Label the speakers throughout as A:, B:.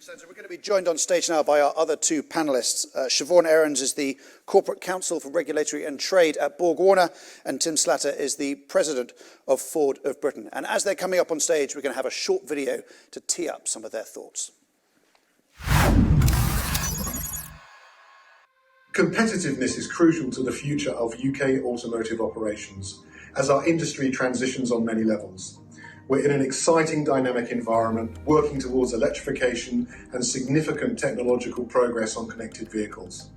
A: Konstanze. We're going to be joined on stage now by our other two panellists. Siobhan Ahrens is the Corporate Counsel for Regulatory and Trade at BorgWarner, and Tim Slatter is the President of Ford of Britain. And as they're coming up on stage, we're going to have a short video to tee up some of their thoughts.
B: Competitiveness is crucial to the future of UK automotive operations as our industry transitions on many levels. We're in an exciting dynamic environment, working towards electrification and significant technological progress on connected vehicles.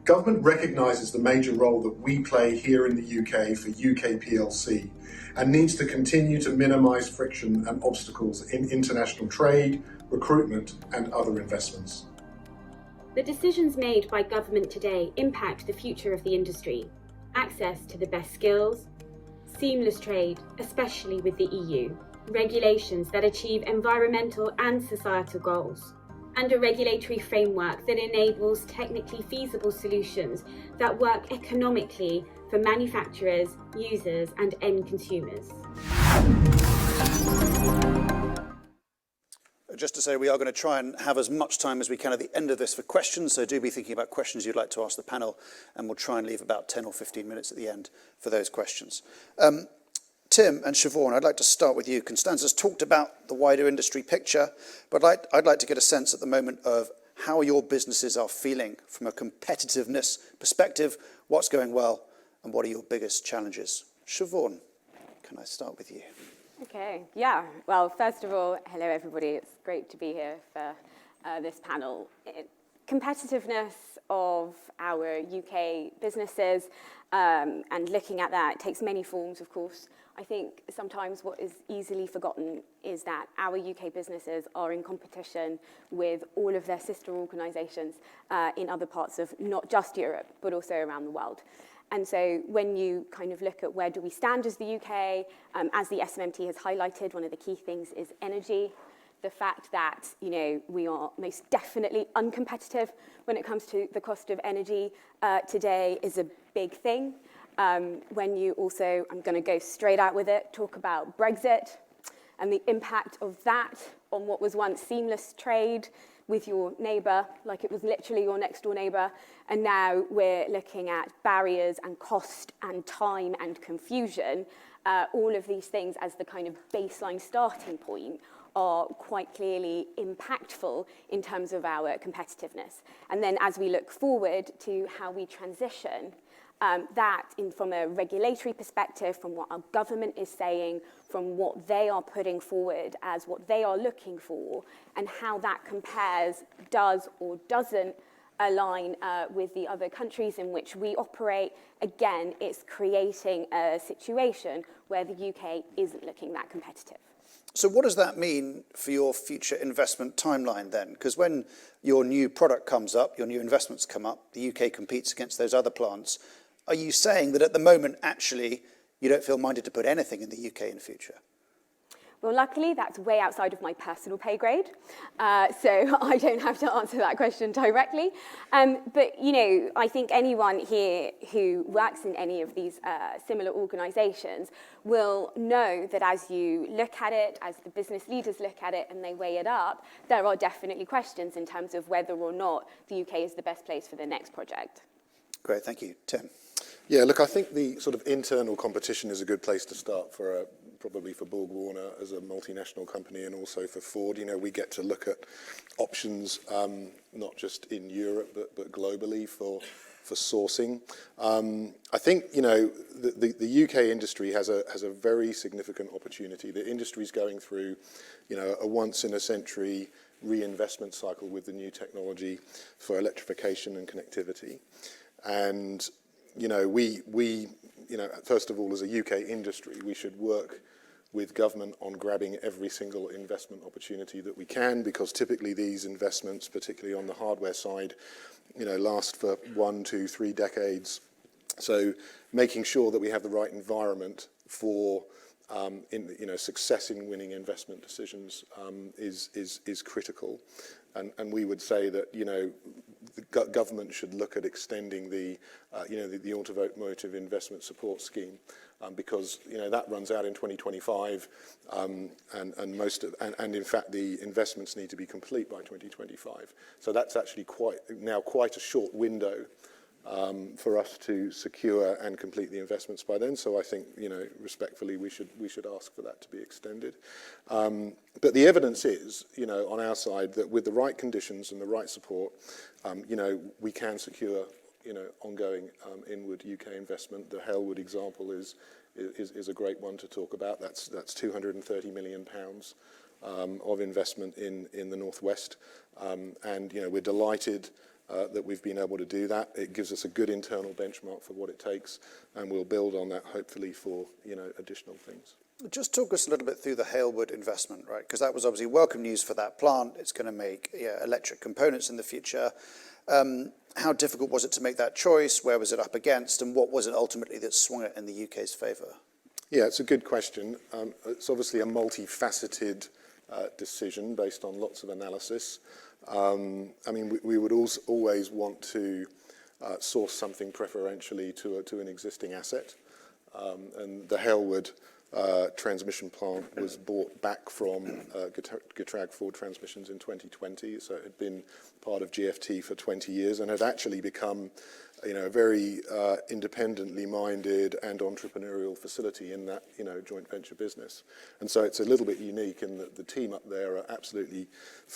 B: Government recognises the major role that we play here in the UK for UK PLC and needs to continue to minimise friction and obstacles in international trade, recruitment and other investments.
C: The decisions made by government today impact the future of the industry, access to the best skills, seamless trade, especially with the EU, regulations that achieve environmental and societal goals, and a regulatory framework that enables technically feasible solutions that work economically for manufacturers, users, and end consumers.
A: Just to say, we are going to try and have as much time as we can at the end of this for questions, so do be thinking about questions you'd like to ask the panel, and we'll try and leave about 10 or 15 minutes at the end for those questions. Tim and Siobhan, I'd like to start with you. Konstanze has talked about the wider industry picture, but I'd like to get a sense at the moment of how your businesses are feeling from a competitiveness perspective, what's going well, and what are your biggest challenges. Siobhan, can I start with you?
D: Okay, yeah. Well, first of all, hello everybody. It's great to be here for this panel. Competitiveness of our UK businesses and looking at that takes many forms, of course. I think sometimes what is easily forgotten is that our UK businesses are in competition with all of their sister organisations in other parts of not just Europe, but also around the world. And so when you kind of look at where do we stand as the UK, as the SMMT has highlighted, one of the key things is energy. The fact that, you know, we are most definitely uncompetitive when it comes to the cost of energy today is a big thing. When you also, I'm going to go straight out with it, talk about Brexit and the impact of that on what was once seamless trade with your neighbour, like it was literally your next door neighbour, and now we're looking at barriers and cost and time and confusion. All of these things as the kind of baseline starting point are quite clearly impactful in terms of our competitiveness. And then as we look forward to how we transition, from a regulatory perspective, from what our government is saying, from what they are putting forward as what they are looking for, and how that compares, does or doesn't align with the other countries in which we operate, again, it's creating a situation where the UK isn't looking that competitive.
A: So what does that mean for your future investment timeline then? Because when your new product comes up, your new investments come up, the UK competes against those other plants. Are you saying that at the moment, actually, you don't feel minded to put anything in the UK in the future?
D: Well, luckily, that's way outside of my personal pay grade, so I don't have to answer that question directly. But, you know, I think anyone here who works in any of these similar organisations will know that as you look at it, as the business leaders look at it and they weigh it up, there are definitely questions in terms of whether or not the UK is the best place for the next project.
A: Great, thank you. Tim?
B: Yeah, look, I think the sort of internal competition is a good place to start for probably for BorgWarner as a multinational company and also for Ford. You know, we get to look at options not just in Europe but globally for sourcing. I think, you know, the UK industry has a very significant opportunity. The industry's going through, you know, a once-in-a-century reinvestment cycle with the new technology for electrification and connectivity. And, you know, we you know, first of all, as a UK industry, we should work with government on grabbing every single investment opportunity that we can, because typically these investments, particularly on the hardware side, you know, last for 1, 2, 3 decades. So making sure that we have the right environment for success in winning investment decisions is critical. And we would say that, the government should look at extending the automotive investment support scheme, because, that runs out in 2025, and in fact the investments need to be complete by 2025. So that's actually quite a short window for us to secure and complete the investments by then. So I think, respectfully, we should ask for that to be extended. But the evidence is, on our side, that with the right conditions and the right support, we can secure, ongoing inward UK investment. The Halewood example is a great one to talk about. That's 230 million pounds of investment in the Northwest, and we're delighted that we've been able to do that. It gives us a good internal benchmark for what it takes, and we'll build on that hopefully for additional things.
A: Just talk us a little bit through the Halewood investment, right? Because that was obviously welcome news for that plant. It's going to make electric components in the future. How difficult was it to make that choice? Where was it up against? And what was it ultimately that swung it in the UK's favour?
B: Yeah, it's a good question. It's obviously a multifaceted decision based on lots of analysis. We would also always want to source something preferentially to an existing asset. And the Halewood transmission plant was bought back from Getrag Ford Transmissions in 2020, so it had been part of GFT for 20 years and had actually become a very independently minded and entrepreneurial facility in that joint venture business. And so it's a little bit unique in that the team up there are absolutely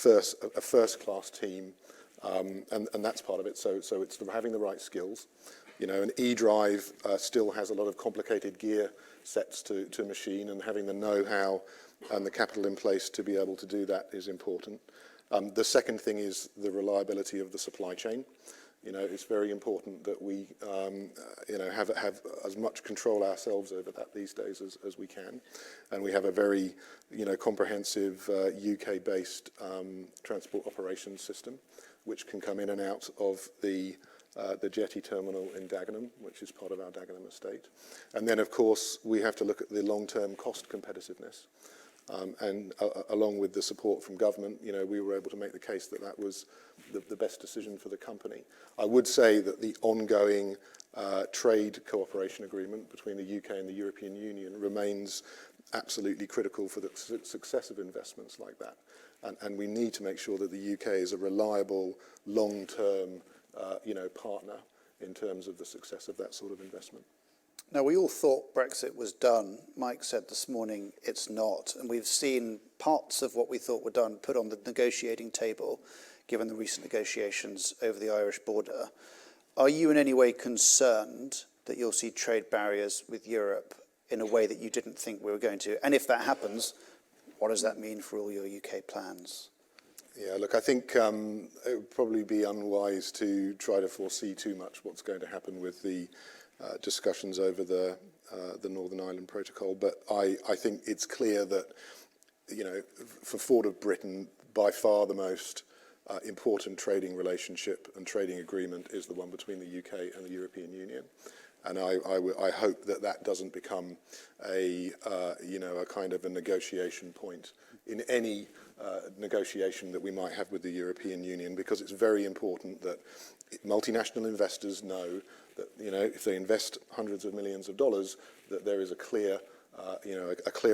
B: a first-class team, and that's part of it. So it's having the right skills. An E-drive still has a lot of complicated gear sets to machine, and having the know-how and the capital in place to be able to do that is important. The second thing is the reliability of the supply chain. It's very important that we have as much control ourselves over that these days as we can. And we have a very comprehensive UK-based transport operations system, which can come in and out of the jetty terminal in Dagenham, which is part of our Dagenham estate. And then, of course, we have to look at the long-term cost competitiveness. And along with the support from government, we were able to make the case that that was the best decision for the company. I would say that the ongoing trade cooperation agreement between the UK and the European Union remains absolutely critical for the success of investments like that. And we need to make sure that the UK is a reliable, long-term partner in terms of the success of that sort of investment.
A: Now, we all thought Brexit was done. Mike said this morning it's not. And we've seen parts of what we thought were done put on the negotiating table, given the recent negotiations over the Irish border. Are you in any way concerned that you'll see trade barriers with Europe in a way that you didn't think we were going to? And if that happens, what does that mean for all your UK plans?
B: Yeah, look, I think it would probably be unwise to try to foresee too much what's going to happen with the discussions over the Northern Ireland Protocol. But I think it's clear that, for Ford of Britain, by far the most important trading relationship and trading agreement is the one between the UK and the European Union. And I hope that doesn't become a kind of a negotiation point in any negotiation that we might have with the European Union, because it's very important that multinational investors know that, if they invest hundreds of millions of dollars, that there is a clear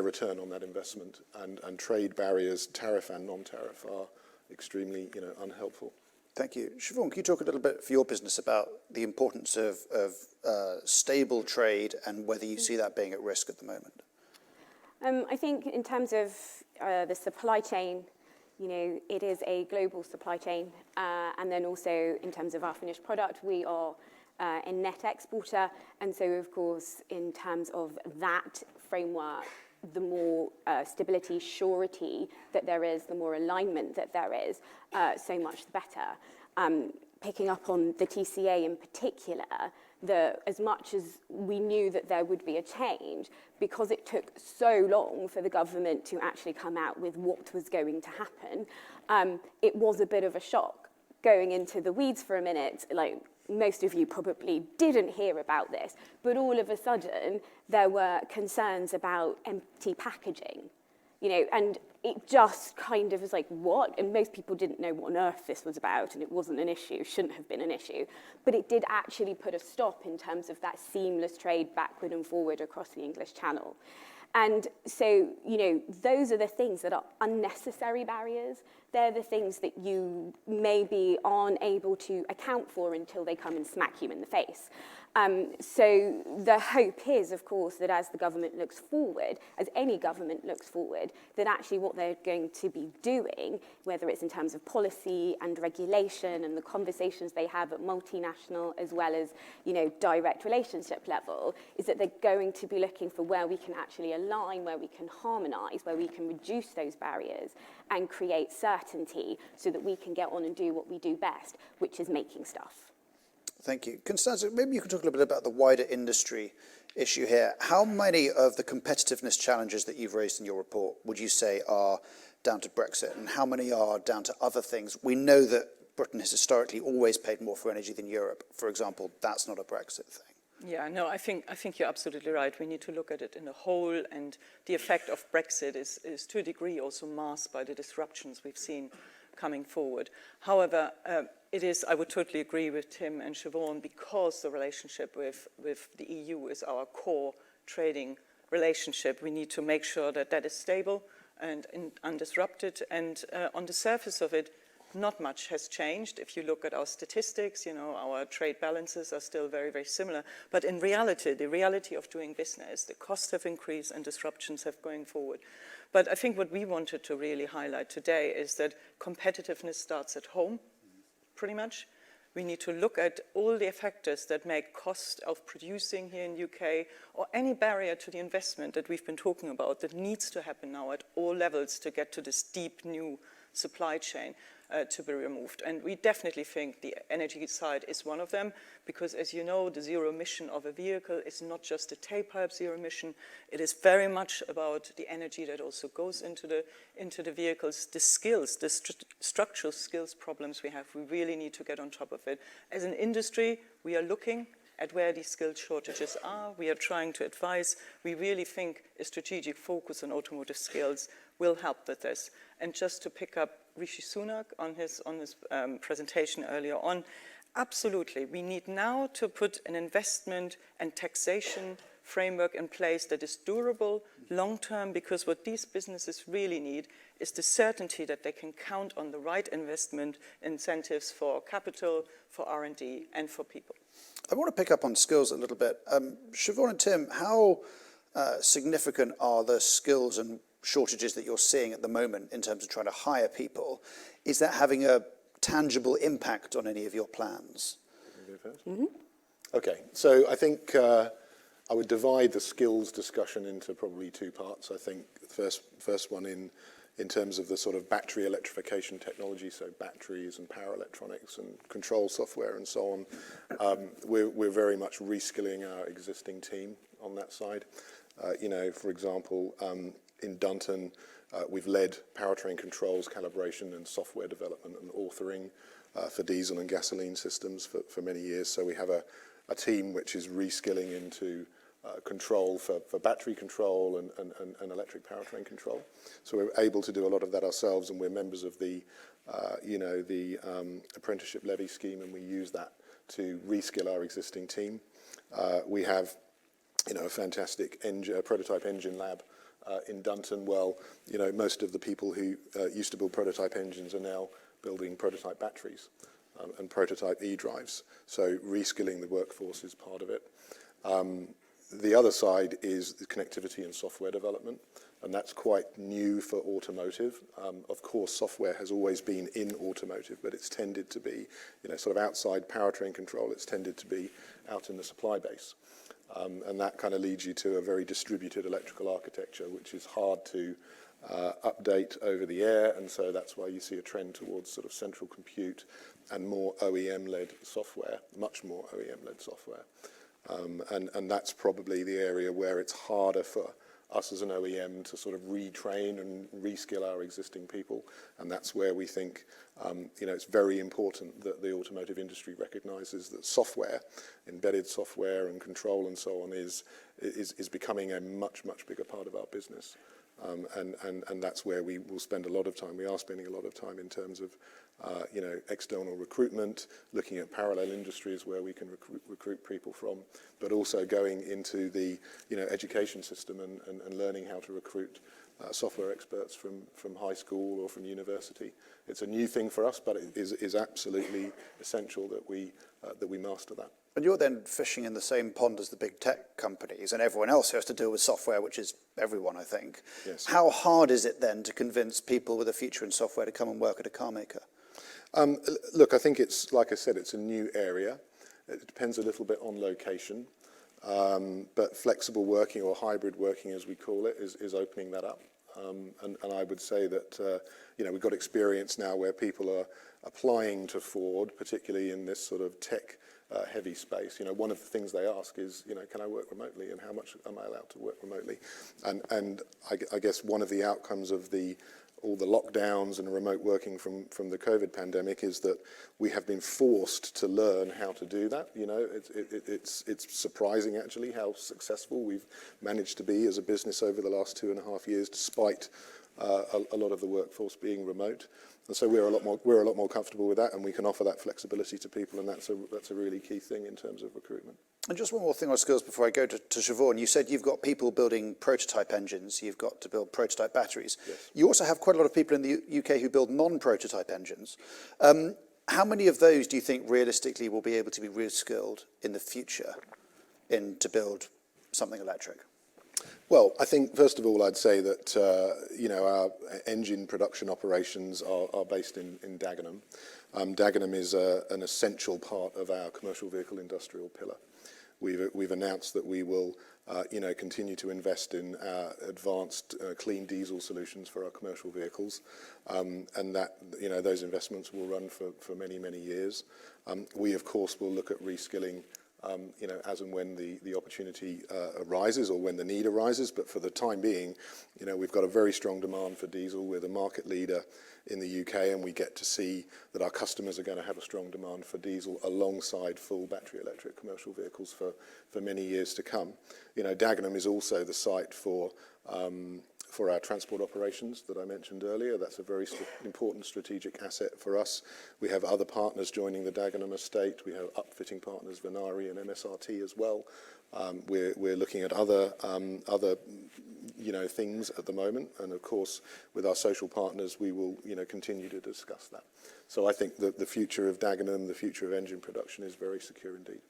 B: return on that investment, and trade barriers, tariff and non-tariff, are extremely, unhelpful.
A: Thank you. Siobhan, can you talk a little bit for your business about the importance of stable trade and whether you see that being at risk at the moment?
D: I think in terms of the supply chain, it is a global supply chain. And then also in terms of our finished product, we are a net exporter. And so, of course, in terms of that framework, the more stability, surety that there is, the more alignment that there is, so much the better. Picking up on the TCA in particular, as much as we knew that there would be a change, because it took so long for the government to actually come out with what was going to happen, it was a bit of a shock. Going into the weeds for a minute, most of you probably didn't hear about this, but all of a sudden there were concerns about empty packaging, you know, and it just kind of was like, what? And most people didn't know what on earth this was about, and it wasn't an issue, shouldn't have been an issue. But it did actually put a stop in terms of that seamless trade backward and forward across the English Channel. And so, you know, those are the things that are unnecessary barriers. They're the things that you maybe aren't able to account for until they come and smack you in the face. So the hope is, of course, that as the government looks forward, as any government looks forward, that actually what they're going to be doing, whether it's in terms of policy and regulation and the conversations they have at multinational as well as, you know, direct relationship level, is that they're going to be looking for where we can actually align, where we can harmonise, where we can reduce those barriers and create certainty so that we can get on and do what we do best, which is making stuff.
A: Thank you. Konstanze, maybe you could talk a little bit about the wider industry issue here. How many of the competitiveness challenges that you've raised in your report would you say are down to Brexit, and how many are down to other things? We know that Britain has historically always paid more for energy than Europe. For example, that's not a Brexit thing.
E: Yeah, no, I think you're absolutely right. We need to look at it in a whole, and the effect of Brexit is to a degree also masked by the disruptions we've seen coming forward. However, it is, I would totally agree with Tim and Siobhan, because the relationship with the EU is our core trading relationship. We need to make sure that that is stable and undisrupted. And on the surface of it, not much has changed. If you look at our statistics, you know, our trade balances are still very, very similar. But in reality, the reality of doing business, the costs have increased and disruptions have going forward. But I think what we wanted to really highlight today is that competitiveness starts at home, pretty much. We need to look at all the factors that make cost of producing here in the UK, or any barrier to the investment that we've been talking about that needs to happen now at all levels to get to this deep new supply chain to be removed. And we definitely think the energy side is one of them, because as you know, the zero emission of a vehicle is not just a tailpipe zero emission. It is very much about the energy that also goes into the vehicles, the skills, the structural skills problems we have. We really need to get on top of it. As an industry, we are looking at where these skill shortages are. We are trying to advise. We really think a strategic focus on automotive skills will help with this. And just to pick up Rishi Sunak on his presentation earlier on, absolutely, we need now to put an investment and taxation framework in place that is durable, long-term, because what these businesses really need is the certainty that they can count on the right investment incentives for capital, for R&D, and for people.
A: I want to pick up on skills a little bit. Siobhan and Tim, how significant are the skills and shortages that you're seeing at the moment in terms of trying to hire people? Is that having a tangible impact on any of your plans?
B: Mm-hmm. Okay, so I think I would divide the skills discussion into probably two parts. I think the first one in terms of the sort of battery electrification technology, so batteries and power electronics and control software and so on. We're very much reskilling our existing team on that side. You know, for example, in Dunton, we've led powertrain controls, calibration and software development and authoring for diesel and gasoline systems for many years. So we have a team which is reskilling into control for battery control and electric powertrain control. So we're able to do a lot of that ourselves, and we're members of the apprenticeship levy scheme, and we use that to reskill our existing team. We have, you know, a fantastic prototype engine lab in Dunton. Well, you know, most of the people who used to build prototype engines are now building prototype batteries and prototype e-drives. So reskilling the workforce is part of it. The other side is the connectivity and software development, and that's quite new for automotive. Of course, software has always been in automotive, but it's tended to be, you know, sort of outside powertrain control. It's tended to be out in the supply base. And that kind of leads you to a very distributed electrical architecture, which is hard to update over the air, and so that's why you see a trend towards sort of central compute and more OEM-led software, much more OEM-led software. And that's probably the area where it's harder for us as an OEM to sort of retrain and reskill our existing people. And that's where we think, it's very important that the automotive industry recognises that software, embedded software and control and so on is becoming a much, much bigger part of our business. And that's where we will spend a lot of time. We are spending a lot of time in terms of, external recruitment, looking at parallel industries where we can recruit people from, but also going into the, education system and learning how to recruit software experts from high school or from university. It's a new thing for us, but it is absolutely essential that we master that.
A: And you're then fishing in the same pond as the big tech companies and everyone else who has to deal with software, which is everyone, I think.
B: Yes.
A: How hard is it then to convince people with a future in software to come and work at a car maker?
B: Look, I think it's, like I said, it's a new area. It depends a little bit on location. But flexible working or hybrid working, as we call it, is opening that up. And I would say that, we've got experience now where people are applying to Ford, particularly in this sort of tech heavy space. One of the things they ask is, can I work remotely and how much am I allowed to work remotely? And I guess one of the outcomes of all the lockdowns and remote working from the COVID pandemic is that we have been forced to learn how to do that. It's surprising actually how successful we've managed to be as a business over the last 2.5 years, despite a lot of the workforce being remote. And so we're a lot more comfortable with that, and we can offer that flexibility to people, and that's a really key thing in terms of recruitment.
A: And just one more thing on skills before I go to Siobhan. You said you've got people building prototype engines, you've got to build prototype batteries.
B: Yes.
A: You also have quite a lot of people in the UK who build non-prototype engines. How many of those do you think realistically will be able to be reskilled in the future to build something electric?
B: Well, I think, first of all, I'd say that, our engine production operations are based in Dagenham. Dagenham is an essential part of our commercial vehicle industrial pillar. We've announced that we will, continue to invest in advanced clean diesel solutions for our commercial vehicles, and that, those investments will run for many, many years. We, of course, will look at reskilling as and when the opportunity arises or when the need arises. But for the time being, we've got a very strong demand for diesel. We're the market leader in the UK, and we get to see that our customers are going to have a strong demand for diesel alongside full battery electric commercial vehicles for many years to come. Dagenham is also the site for our transport operations that I mentioned earlier. That's a very important strategic asset for us. We have other partners joining the Dagenham estate. We have upfitting partners, Venari and MSRT as well. We're looking at other things at the moment, and of course, with our social partners, we will continue to discuss that. So I think that the future of Dagenham, the future of engine production, is very secure indeed.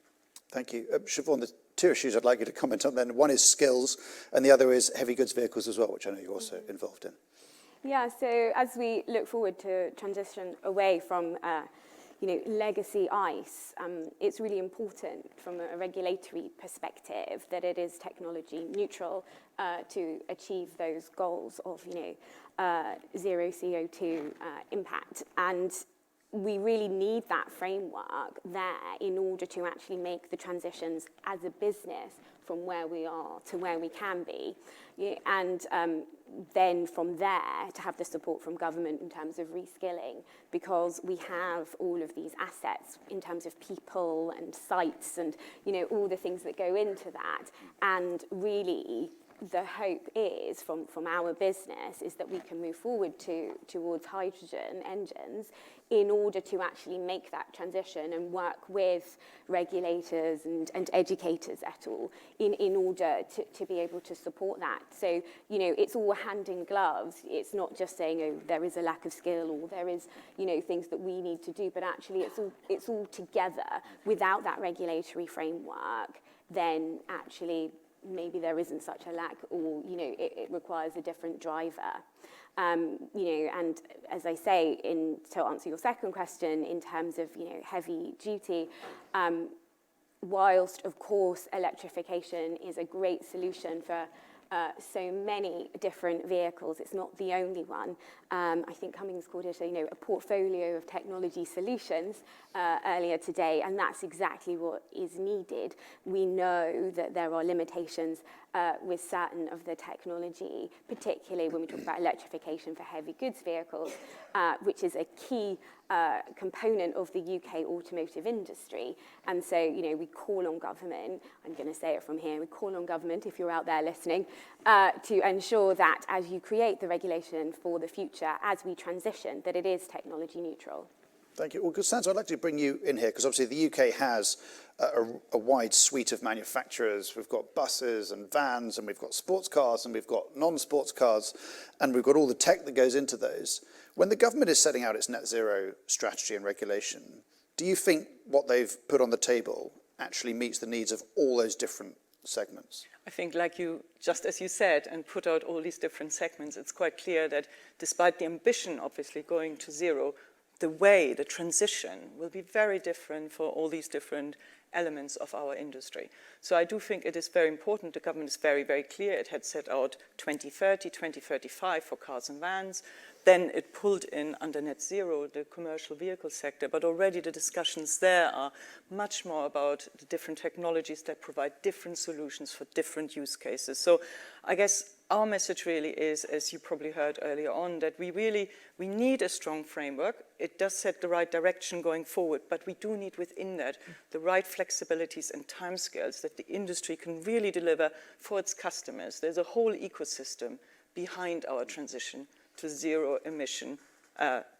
A: Thank you. Siobhan, the two issues I'd like you to comment on then. One is skills, and the other is heavy goods vehicles as well, which I know you're also involved in.
D: Yeah, so as we look forward to transition away from legacy ICE, it's really important from a regulatory perspective that it is technology neutral to achieve those goals of zero CO2 impact. And we really need that framework there in order to actually make the transitions as a business from where we are to where we can be. And then from there to have the support from government in terms of reskilling, because we have all of these assets in terms of people and sites and all the things that go into that. And really the hope is from our business is that we can move forward towards hydrogen engines in order to actually make that transition and work with regulators and educators at all in order to be able to support that. So, it's all hand in gloves. It's not just saying, oh, there is a lack of skill or there is, things that we need to do, but actually it's all together. Without that regulatory framework, then actually maybe there isn't such a lack, or it requires a different driver. And as I say, to answer your second question, in terms of heavy duty, whilst of course electrification is a great solution for so many different vehicles, it's not the only one. I think Cummings called it a portfolio of technology solutions earlier today, and that's exactly what is needed. We know that there are limitations with certain of the technology, particularly when we talk about electrification for heavy goods vehicles, which is a key component of the UK automotive industry. And so, we call on government, I'm going to say it from here, we call on government, if you're out there listening, to ensure that as you create the regulation for the future, as we transition, that it is technology neutral.
A: Thank you. Well, Konstanze, I'd like to bring you in here because obviously the UK has a wide suite of manufacturers. We've got buses and vans, and we've got sports cars, and we've got non-sports cars, and we've got all the tech that goes into those. When the government is setting out its net zero strategy and regulation, do you think what they've put on the table actually meets the needs of all those different segments?
E: I think, like you, just as you said, and put out all these different segments, it's quite clear that despite the ambition, obviously, going to zero, the transition will be very different for all these different elements of our industry. So I do think it is very important. The government is very, very clear. It had set out 2030, 2035 for cars and vans. Then it pulled in under net zero the commercial vehicle sector. But already the discussions there are much more about the different technologies that provide different solutions for different use cases. So I guess our message really is, as you probably heard earlier on, that we need a strong framework. It does set the right direction going forward, but we do need within that the right flexibilities and timescales that the industry can really deliver for its customers. There's a whole ecosystem behind our transition to zero emission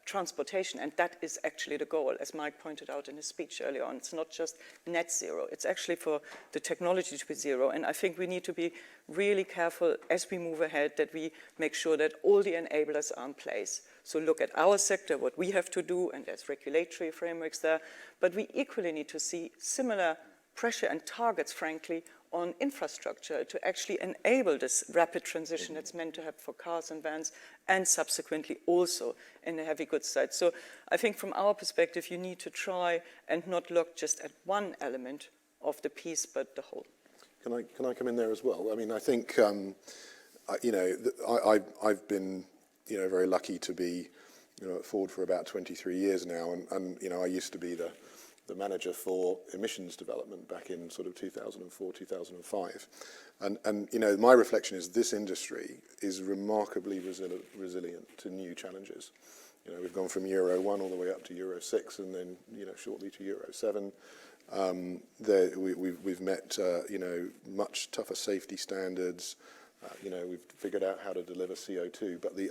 E: transportation, and that is actually the goal, as Mike pointed out in his speech earlier on. It's not just net zero, it's actually for the technology to be zero, and I think we need to be really careful as we move ahead that we make sure that all the enablers are in place. So look at our sector, what we have to do, and there's regulatory frameworks there, but we equally need to see similar pressure and targets, frankly, on infrastructure to actually enable this rapid transition that's meant to happen for cars and vans, and subsequently also in the heavy goods side. So I think from our perspective, you need to try and not look just at one element of the piece, but the whole.
B: Can I come in there as well? I mean, I think, I've been, very lucky to be, at Ford for about 23 years now, and I used to be the manager for emissions development back in sort of 2004, 2005. And my reflection is this industry is remarkably resilient to new challenges. We've gone from Euro 1 all the way up to Euro 6 and then, shortly to Euro 7. We've met, much tougher safety standards. We've figured out how to deliver CO2, but the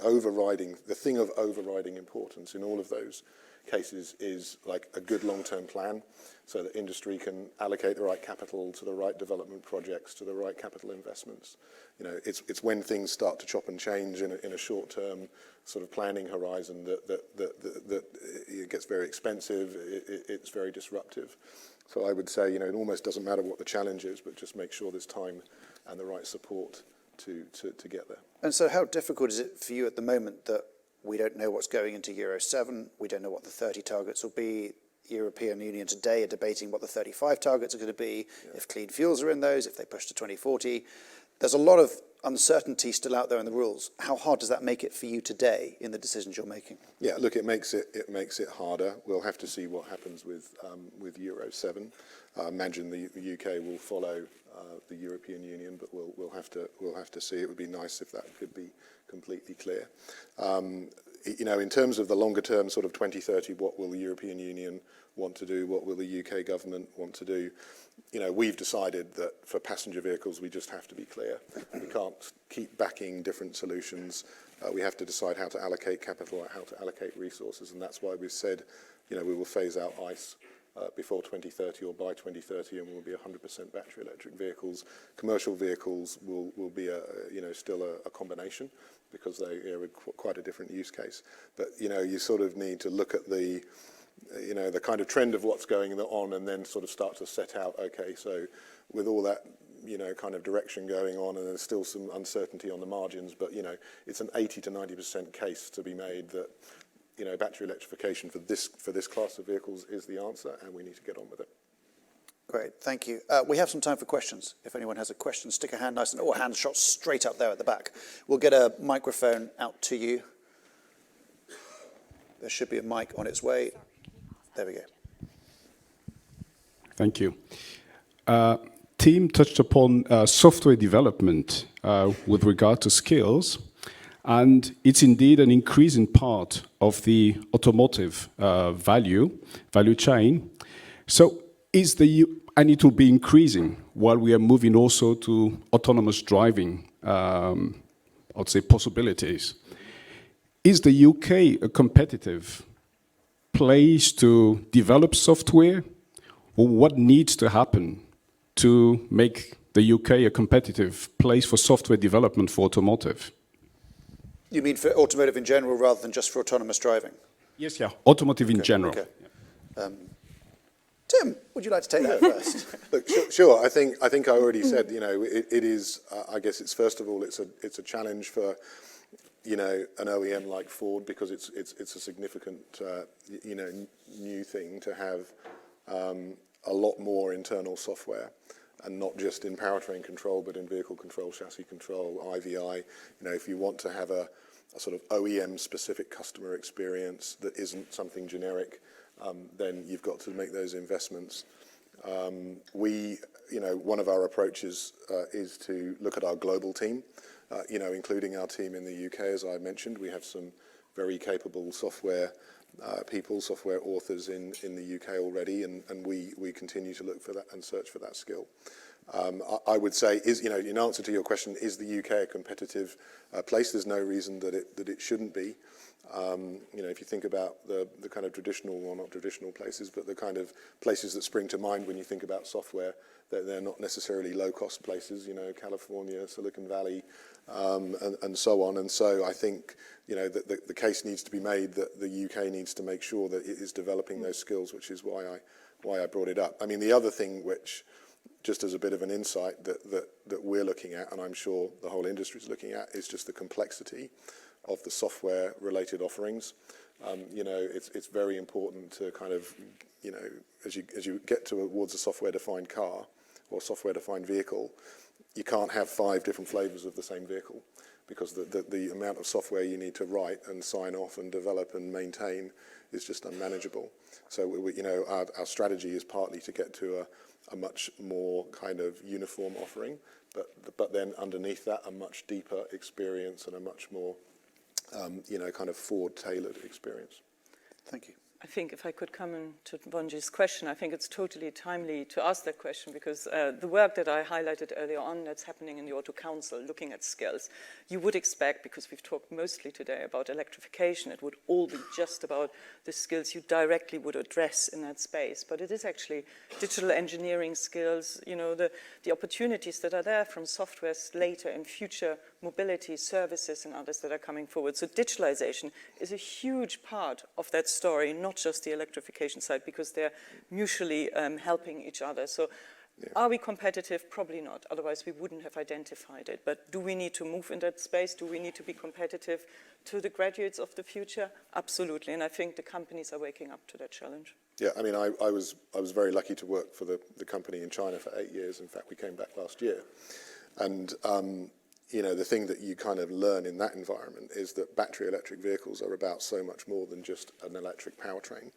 B: thing of overriding importance in all of those cases is like a good long-term plan so that industry can allocate the right capital to the right development projects, to the right capital investments. It's when things start to chop and change in a short-term sort of planning horizon that it gets very expensive, it's very disruptive. So I would say, it almost doesn't matter what the challenge is, but just make sure there's time and the right support to get there.
A: And so how difficult is it for you at the moment that we don't know what's going into Euro 7, we don't know what the 30 targets will be, the European Union today are debating what the 35 targets are going to be, if clean fuels are in those, if they push to 2040. There's a lot of uncertainty still out there in the rules. How hard does that make it for you today in the decisions you're making?
B: Yeah, look, it makes it harder. We'll have to see what happens with Euro 7. I imagine the UK will follow the European Union, but we'll have to see. It would be nice if that could be completely clear. In terms of the longer term, sort of 2030, what will the European Union want to do? What will the UK government want to do? We've decided that for passenger vehicles, we just have to be clear. We can't keep backing different solutions. We have to decide how to allocate capital, how to allocate resources, and that's why we've said, we will phase out ICE before 2030 or by 2030, and we'll be 100% battery electric vehicles. Commercial vehicles will be still a combination because they are quite a different use case. But you sort of need to look at the kind of trend of what's going on, and then sort of start to set out. Okay, so with all that kind of direction going on, and there's still some uncertainty on the margins, but it's an 80 to 90% case to be made that battery electrification for this class of vehicles is the answer, and we need to get on with it.
A: Great, thank you. We have some time for questions. If anyone has a question, stick a hand nice and, a hand shot straight up there at the back. We'll get a microphone out to you. There should be a mic on its way. There we go.
F: Thank you. Tim touched upon software development with regard to skills, and it's indeed an increasing part of the automotive value chain. So and it will be increasing while we are moving also to autonomous driving, I'd say, possibilities. Is the UK a competitive place to develop software, or what needs to happen to make the UK a competitive place for software development for automotive?
A: You mean for automotive in general rather than just for autonomous driving?
F: Yes, yeah, automotive in general.
A: Okay. Tim, would you like to take that first?
B: Look, sure. I think I already said, it is. I guess it's first of all, it's a challenge for, an OEM like Ford, because it's a significant, new thing to have a lot more internal software, and not just in powertrain control, but in vehicle control, chassis control, IVI. If you want to have a sort of OEM-specific customer experience that isn't something generic, then you've got to make those investments. One of our approaches is to look at our global team, including our team in the UK. As I mentioned, we have some very capable software people, software authors in the UK already, and we continue to look for that and search for that skill. I would say, in answer to your question, is the UK a competitive place? There's no reason that it shouldn't be. If you think about the kind of traditional, well, not traditional places, but the kind of places that spring to mind when you think about software, they're not necessarily low-cost places, California, Silicon Valley, and so on. And so I think, the case needs to be made that the UK needs to make sure that it is developing those skills, which is why I brought it up. I mean, the other thing which, just as a bit of an insight that we're looking at, and I'm sure the whole industry is looking at, is just the complexity of the software-related offerings. It's very important to kind of, as you get towards a software-defined car or software-defined vehicle, you can't have 5 different flavors of the same vehicle, because the amount of software you need to write and sign off and develop and maintain is just unmanageable. So our strategy is partly to get to a much more kind of uniform offering, but then underneath that, a much deeper experience and a much more kind of Ford-tailored experience.
A: Thank you.
E: I think if I could come to Bonji's question, I think it's totally timely to ask that question, because the work that I highlighted earlier on that's happening in the Auto Council, looking at skills, you would expect, because we've talked mostly today about electrification, it would all be just about the skills you directly would address in that space. But it is actually digital engineering skills, the opportunities that are there from software later in future mobility services and others that are coming forward. So digitalization is a huge part of that story, not just the electrification side, because they're mutually helping each other. So are we competitive? Probably not. Otherwise, we wouldn't have identified it. But do we need to move in that space? Do we need to be competitive to the graduates of the future? Absolutely. And I think the companies are waking up to that challenge.
B: Yeah, I mean, I was very lucky to work for the company in China for 8 years. In fact, we came back last year. And the thing that you kind of learn in that environment is that battery electric vehicles are about so much more than just an electric powertrain.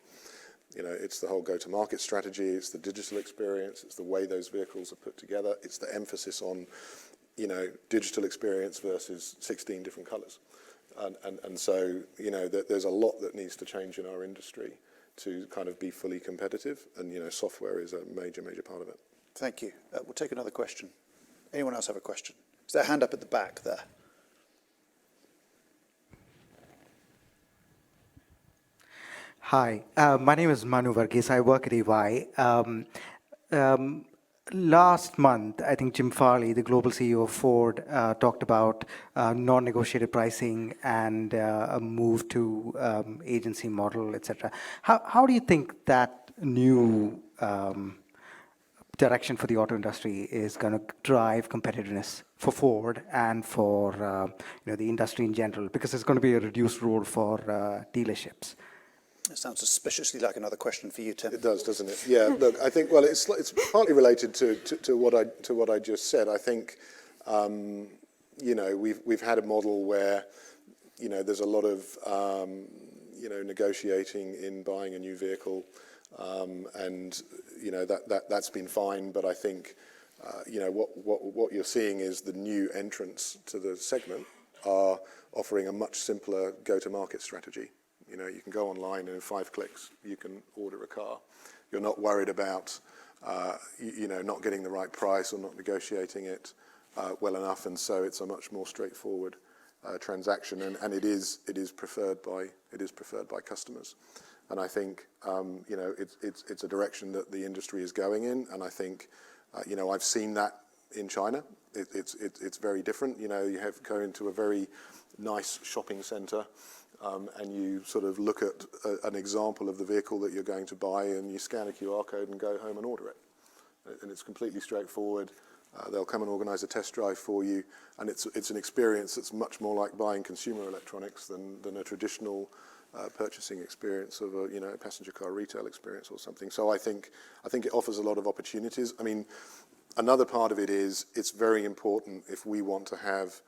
B: It's the whole go-to-market strategy, it's the digital experience, it's the way those vehicles are put together, it's the emphasis on, digital experience versus 16 different colors. And so, there's a lot that needs to change in our industry to kind of be fully competitive, and, software is a major, major part of it.
A: Thank you. We'll take another question. Anyone else have a question? Is there a hand up at the back there?
G: Hi, my name is Manu Varghese. I work at EY. Last month, I think Jim Farley, the global CEO of Ford, talked about non-negotiated pricing and a move to agency model, etc. How do you think that new direction for the auto industry is going to drive competitiveness for Ford and for the industry in general? Because there's going to be a reduced role for dealerships.
A: It sounds suspiciously like another question for you, Tim.
B: It does, doesn't it? Yeah. Look, I think it's partly related to what I just said. I think we've had a model where there's a lot of negotiating in buying a new vehicle, and that's been fine. But I think You know, what you're seeing is the new entrants to the segment are offering a much simpler go-to-market strategy. You know, you can go online and in 5 clicks you can order a car. You're not worried about, you know, not getting the right price or not negotiating it well enough, and so it's a much more straightforward transaction, and it is preferred by customers. And I think you know, it's a direction that the industry is going in, and I think you know, I've seen that in China. It's very different. You know, you have go into a very nice shopping centre, and you sort of look at an example of the vehicle that you're going to buy, and you scan a QR code and go home and order it. And it's completely straightforward. They'll come and organise a test drive for you, and it's an experience that's much more like buying consumer electronics than a traditional purchasing experience of a, you know, passenger car retail experience or something. So I think it offers a lot of opportunities. I mean, another part of it is it's very important if we want to have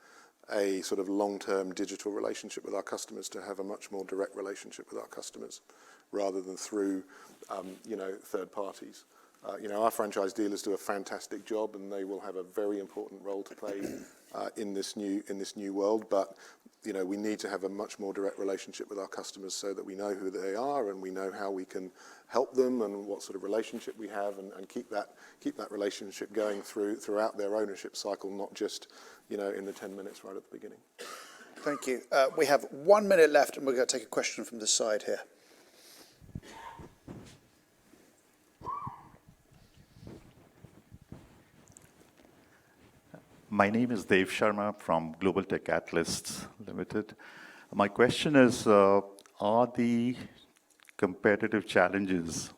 B: a sort of long-term digital relationship with our customers to have a much more direct relationship with our customers rather than through, you know, third parties. You know, our franchise dealers do a fantastic job, and they will have a very important role to play in this new world. But you know, we need to have a much more direct relationship with our customers so that we know who they are and we know how we can help them and what sort of relationship we have, and keep that relationship going throughout their ownership cycle, not just, you know, in the 10 minutes right at the beginning.
A: Thank you. We have 1 minute left, and we're going to take a question from the side here.
H: My name is Dev Sharma from Global Tech Catalysts Limited. My question is, are the competitive challenges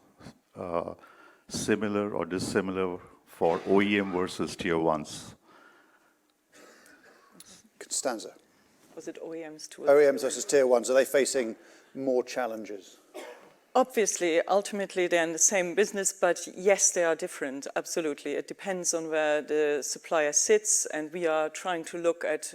H: similar or dissimilar for OEM versus tier ones?
A: Konstanze.
E: Was it OEMs too?
A: OEMs versus tier ones, are they facing more challenges?
E: Obviously, ultimately, they're in the same business, but yes, they are different, absolutely. It depends on where the supplier sits, and we are trying to look at,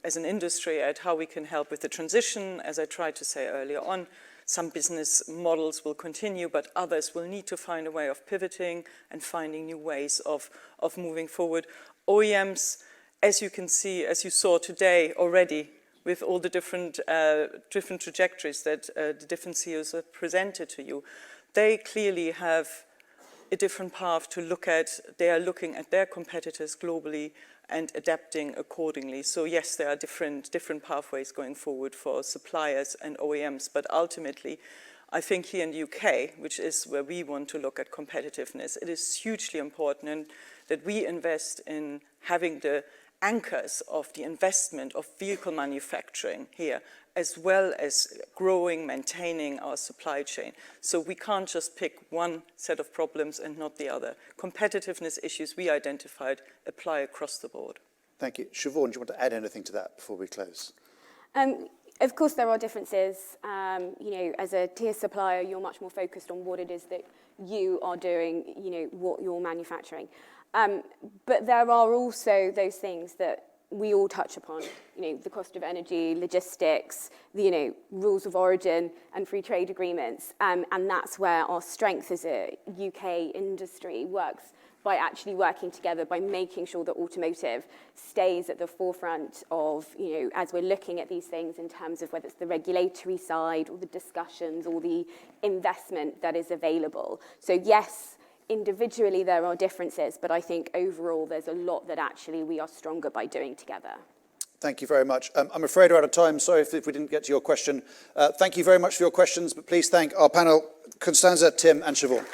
E: as an industry, at how we can help with the transition. As I tried to say earlier on, some business models will continue, but others will need to find a way of pivoting and finding new ways of moving forward. OEMs, as you can see, as you saw today already, with all the different trajectories that the different CEOs have presented to you, they clearly have a different path to look at. They are looking at their competitors globally and adapting accordingly. So yes, there are different pathways going forward for suppliers and OEMs, but ultimately, I think here in the UK, which is where we want to look at competitiveness, it is hugely important that we invest in having the anchors of the investment of vehicle manufacturing here, as well as growing, maintaining our supply chain. So we can't just pick one set of problems and not the other. Competitiveness issues we identified apply across the board.
A: Thank you. Siobhan, do you want to add anything to that before we close?
D: Of course, there are differences. You know, as a tier supplier, you're much more focused on what it is that you are doing, you know, what you're manufacturing. But there are also those things that we all touch upon, you know, the cost of energy, logistics, the, you know, rules of origin and free trade agreements. And that's where our strength as a UK industry works, by actually working together, by making sure that automotive stays at the forefront of, you know, as we're looking at these things in terms of whether it's the regulatory side or the discussions or the investment that is available. So yes, individually there are differences, but I think overall there's a lot that actually we are stronger by doing together.
A: Thank you very much. I'm afraid we're out of time. Sorry if we didn't get to your question. Thank you very much for your questions, but please thank our panel, Konstanze, Tim and Siobhan.